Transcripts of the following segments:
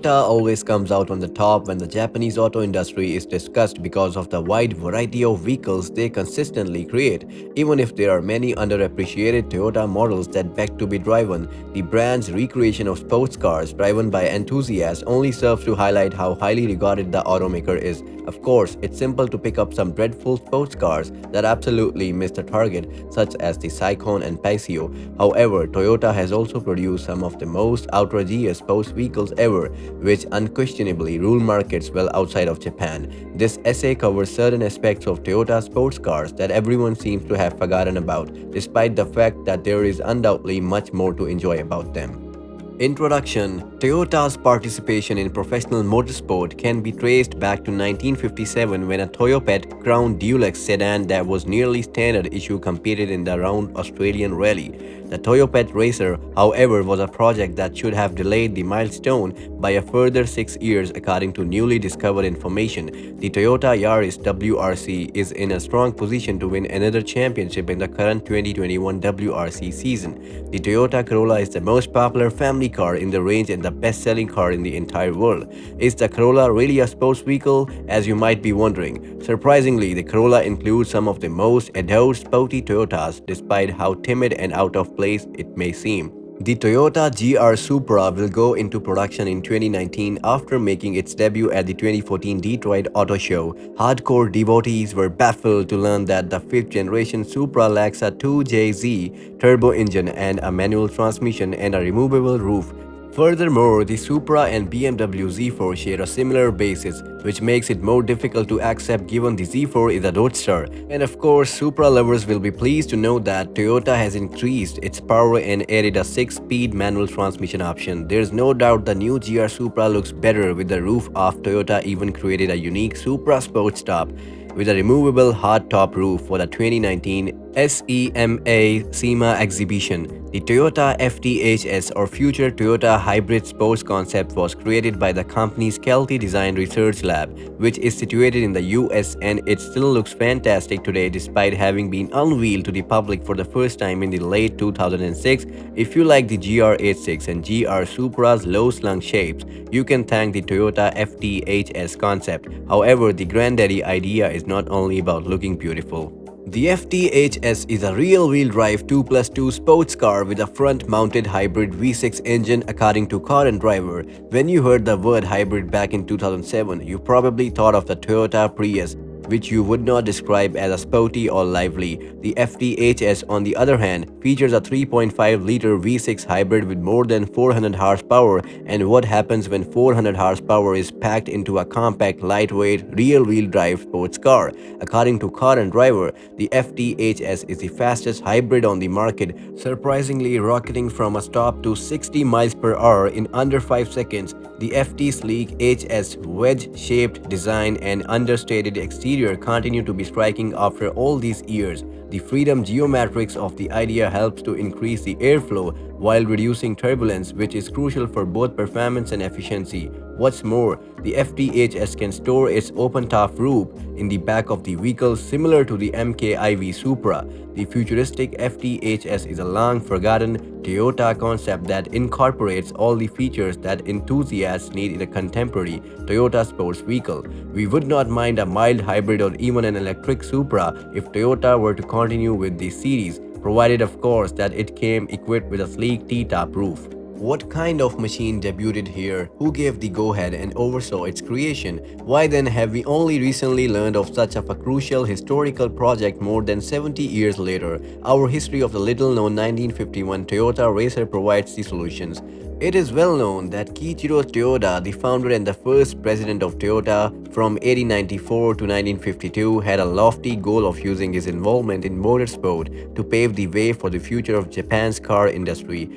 Toyota always comes out on the top when the Japanese auto industry is discussed because of the wide variety of vehicles they consistently create. Even if there are many underappreciated Toyota models that beg to be driven, the brand's recreation of sports cars driven by enthusiasts only serves to highlight how highly regarded the automaker is. Of course, it's simple to pick up some dreadful sports cars that absolutely miss the target, such as the Scion and Paseo. However, Toyota has also produced some of the most outrageous sports vehicles ever, which unquestionably rule markets well outside of Japan. This essay covers certain aspects of Toyota sports cars that everyone seems to have forgotten about, despite the fact that there is undoubtedly much more to enjoy about them. Introduction. Toyota's participation in professional motorsport can be traced back to 1957 when a Toyota Crown Deluxe sedan that was nearly standard issue competed in the round Australian Rally. The Toyota Racer, however, was a project that should have delayed the milestone by a further 6 years according to newly discovered information. The Toyota Yaris WRC is in a strong position to win another championship in the current 2021 WRC season. The Toyota Corolla is the most popular family car in the range and the best-selling car in the entire world. Is the Corolla really a sports vehicle, as you might be wondering? Surprisingly, the Corolla includes some of the most adored sporty Toyotas, despite how timid and out of place it may seem. The Toyota GR Supra will go into production in 2019 after making its debut at the 2014 Detroit Auto Show. Hardcore devotees were baffled to learn that the 5th generation Supra lacks a 2JZ turbo engine and a manual transmission and a removable roof. Furthermore, the Supra and BMW Z4 share a similar basis, which makes it more difficult to accept given the Z4 is a roadster. And of course, Supra lovers will be pleased to know that Toyota has increased its power and added a 6-speed manual transmission option. There's no doubt the new GR Supra looks better with the roof off. Toyota even created a unique Supra Sports Top with a removable hardtop roof for the 2019 SEMA exhibition. The Toyota FTHS or Future Toyota Hybrid Sports concept was created by the company's Kelty Design Research Lab, which is situated in the US, and it still looks fantastic today despite having been unveiled to the public for the first time in the late 2006. If you like the GR86 and GR Supra's low-slung shapes, you can thank the Toyota FTHS concept. However, the granddaddy idea is not only about looking beautiful. The FTHS is a rear-wheel drive 2+2 sports car with a front-mounted hybrid V6 engine according to Car and Driver. When you heard the word hybrid back in 2007, you probably thought of the Toyota Prius, which you would not describe as a sporty or lively. The FTHS, on the other hand, features a 3.5-liter V6 hybrid with more than 400 horsepower. And what happens when 400 horsepower is packed into a compact, lightweight, rear-wheel drive sports car? According to Car and Driver, the FTHS is the fastest hybrid on the market, surprisingly rocketing from a stop to 60 miles per hour in under 5 seconds. The FT Sleek HS wedge-shaped design and understated exterior continue to be striking after all these years. The freedom geometrics of the idea helps to increase the airflow while reducing turbulence, which is crucial for both performance and efficiency. What's more, the FTHS can store its open-top roof in the back of the vehicle similar to the MKIV Supra. The futuristic FTHS is a long-forgotten Toyota concept that incorporates all the features that enthusiasts need in a contemporary Toyota sports vehicle. We would not mind a mild hybrid or even an electric Supra if Toyota were to continue with this series, provided of course that it came equipped with a sleek T-top roof. What kind of machine debuted here? Who gave the go-ahead and oversaw its creation? Why then have we only recently learned of such a crucial historical project more than 70 years later? Our history of the little-known 1951 Toyota Racer provides the solutions. It is well known that Kiichiro Toyoda, the founder and the first president of Toyota from 1894 to 1952, had a lofty goal of using his involvement in motorsport to pave the way for the future of Japan's car industry.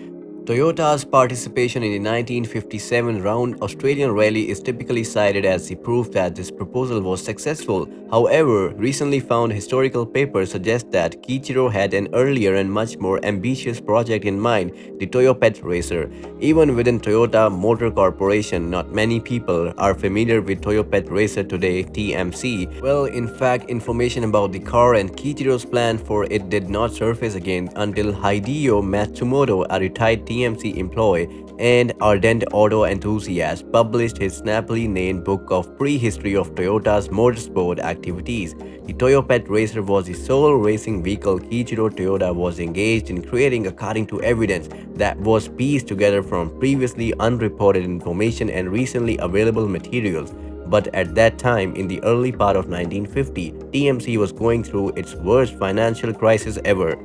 Toyota's participation in the 1957 round Australian Rally is typically cited as the proof that this proposal was successful. However, recently found historical papers suggest that Kiichiro had an earlier and much more ambitious project in mind, the Toyopet Racer. Even within Toyota Motor Corporation, not many people are familiar with Toyopet Racer today, TMC. Well, in fact, information about the car and Kiichiro's plan for it did not surface again until Hideo Matsumoto, a retired TMC employee and ardent auto enthusiast, published his snappily named book of Prehistory of Toyota's Motorsport Activities. The Toyopet Racer was the sole racing vehicle Kiichiro Toyota was engaged in creating according to evidence that was pieced together from previously unreported information and recently available materials. But at that time, in the early part of 1950, TMC was going through its worst financial crisis ever.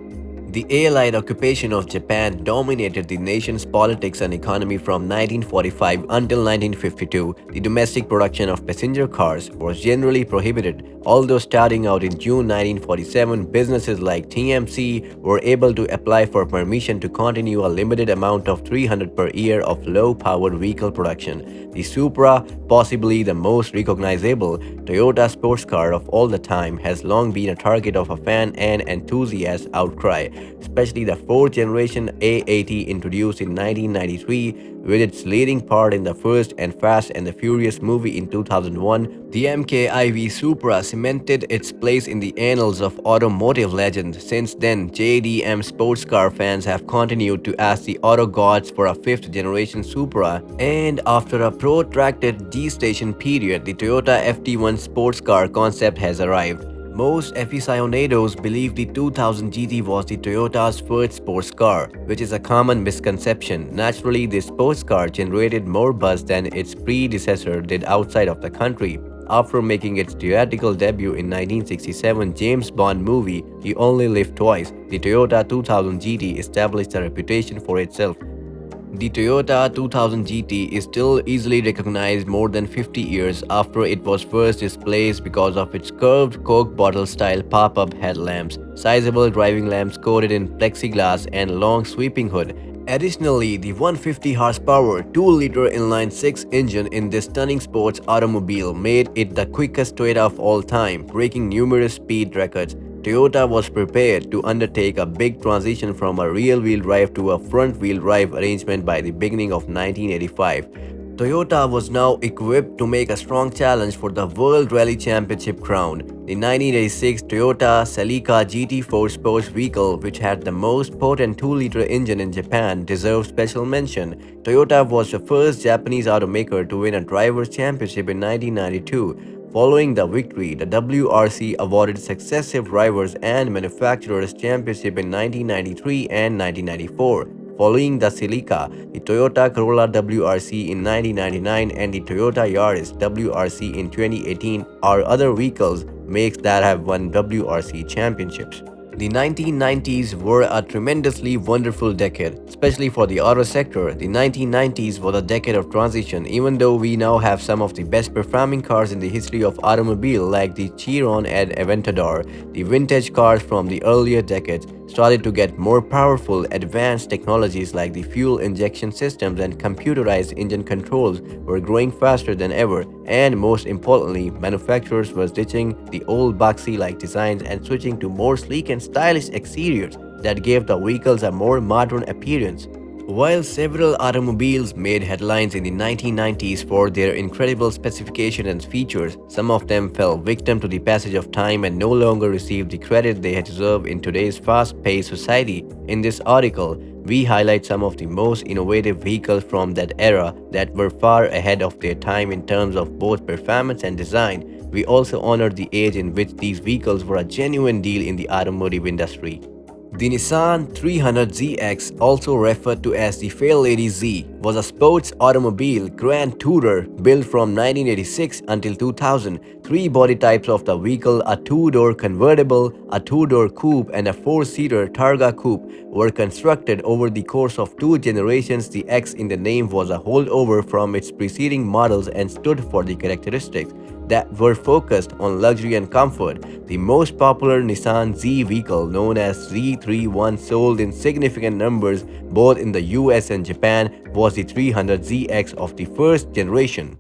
The Allied occupation of Japan dominated the nation's politics and economy from 1945 until 1952. The domestic production of passenger cars was generally prohibited, although starting out in June 1947, businesses like TMC were able to apply for permission to continue a limited amount of 300 per year of low-powered vehicle production. The Supra, possibly the most recognizable Toyota sports car of all the time, has long been a target of a fan and enthusiast outcry, especially the fourth generation A80 introduced in 1993 with its leading part in the first and Fast and the Furious movie in 2001. The MKIV Supra cemented its place in the annals of automotive legend. Since then, JDM sports car fans have continued to ask the auto gods for a fifth generation Supra, and after a protracted gestation period, the Toyota FT1 sports car concept has arrived. Most aficionados believe the 2000 GT was the Toyota's first sports car, which is a common misconception. Naturally, this sports car generated more buzz than its predecessor did outside of the country. After making its theatrical debut in 1967 James Bond movie You Only Live Twice, the Toyota 2000 GT established a reputation for itself. The Toyota 2000 GT is still easily recognized more than 50 years after it was first displayed because of its curved Coke bottle-style pop-up headlamps, sizable driving lamps coated in plexiglass, and long sweeping hood. Additionally, the 150 horsepower 2-liter inline-six engine in this stunning sports automobile made it the quickest Toyota of all time, breaking numerous speed records. Toyota was prepared to undertake a big transition from a rear-wheel drive to a front-wheel drive arrangement by the beginning of 1985. Toyota was now equipped to make a strong challenge for the World Rally Championship crown. The 1986 Toyota Celica GT4 sports vehicle, which had the most potent 2-liter engine in Japan, deserves special mention. Toyota was the first Japanese automaker to win a driver's championship in 1992. Following the victory, the WRC awarded successive drivers and manufacturers championship in 1993 and 1994. Following the Celica, the Toyota Corolla WRC in 1999 and the Toyota Yaris WRC in 2018 are other vehicles makes that have won WRC championships. The 1990s were a tremendously wonderful decade, especially for the auto sector. The 1990s was a decade of transition, even though we now have some of the best performing cars in the history of automobile like the Chiron and Aventador. The vintage cars from the earlier decades started to get more powerful. Advanced technologies like the fuel injection systems and computerized engine controls were growing faster than ever, and most importantly, manufacturers were ditching the old boxy-like designs and switching to more sleek and stylish exteriors that gave the vehicles a more modern appearance. While several automobiles made headlines in the 1990s for their incredible specifications and features, some of them fell victim to the passage of time and no longer received the credit they deserve in today's fast-paced society. In this article, we highlight some of the most innovative vehicles from that era that were far ahead of their time in terms of both performance and design. We also honor the age in which these vehicles were a genuine deal in the automotive industry. The Nissan 300ZX, also referred to as the Fairlady Z, was a sports automobile grand tourer built from 1986 until 2000. Three body types of the vehicle, a two-door convertible, a two-door coupe, and a four-seater Targa coupe, were constructed over the course of two generations. The X in the name was a holdover from its preceding models and stood for the characteristics that were focused on luxury and comfort. The most popular Nissan Z vehicle, known as Z31, sold in significant numbers both in the US and Japan, was the 300ZX of the first generation.